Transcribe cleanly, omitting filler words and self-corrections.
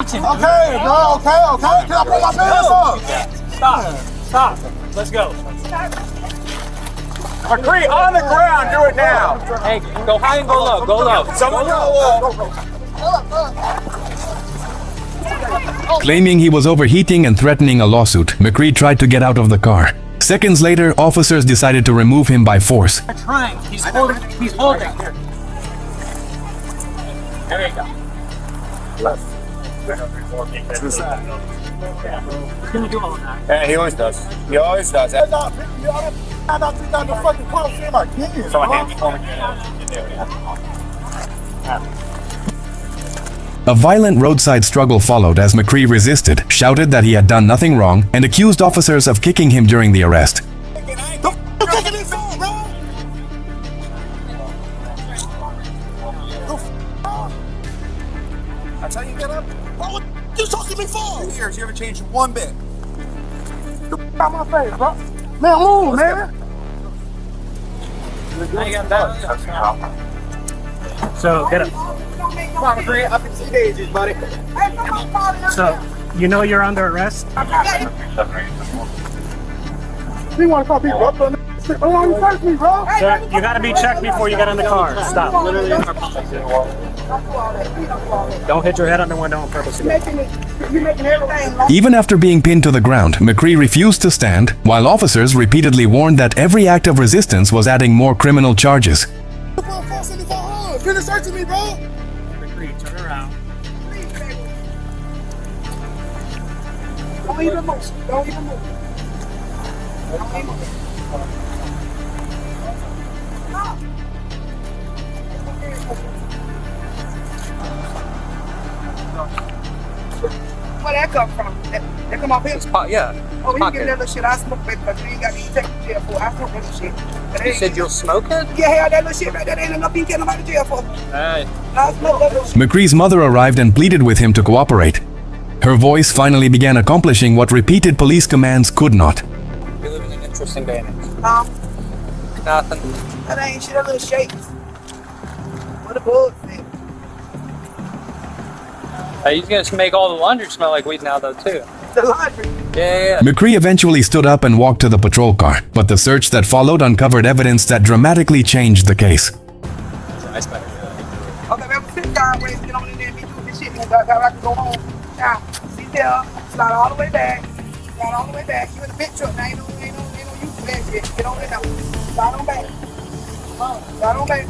reaching. Okay, bro. Okay. Can I put my pants up? Stop. Let's go. McCree, on the ground, do it now. Hey, go high and go low. Go low. Someone go low. Claiming he was overheating and threatening a lawsuit, McCree tried to get out of the car. Seconds later, officers decided to remove him by force. They're trying. He's holding. There you go. He's gonna do all of that. Yeah, he always does. He always does. I'm not picking out the fucking clothes in my kids. Someone hand me for me. A violent roadside struggle followed as McCree resisted, shouted that he had done nothing wrong, and accused officers of kicking him during the arrest. That's how you get up? What you talking to me for? 2 years, you haven't changed one bit. Out my face, bro. Man, move, man. So get up. Come on, McCree, up in 2 days, buddy. So you know you're under arrest. You want to call people up? How long you touch me, bro? Sir, you gotta be checked before you get in the car. Stop. Don't hit your head on the window on purpose. Even after being pinned to the ground, McCree refused to stand, while officers repeatedly warned that every act of resistance was adding more criminal charges. Finish searching me, bro. McCree, turn around. Don't even move. Don't even move. Don't even move. Where that come from? That come off here? Yeah. Oh, you get that little shit I smoke, baby, but you ain't got me take to jail for. I smoke that little shit. You said you'll smoke it? Yeah, that little shit right there. Ain't enough you get nobody to jail for. Hey. I smoke that little shit. McCree's mother arrived and pleaded with him to cooperate. Her voice finally began accomplishing what repeated police commands could not. We live in an interesting day and age. Nothing. That ain't shit, that little shakes. What a bull thing. He's gonna make all the laundry smell like weed now, though, too. The laundry. Yeah. McCree eventually stood up and walked to the patrol car, but the search that followed uncovered evidence that dramatically changed the case. Okay, man, sit down, wait, get on in there and be doing this shit, man. I can go home. Now, sit there, slide all the way back. Slide all the way back. You in the big truck now, ain't no use for that shit. Get on in there. Slide on back. Slide on back.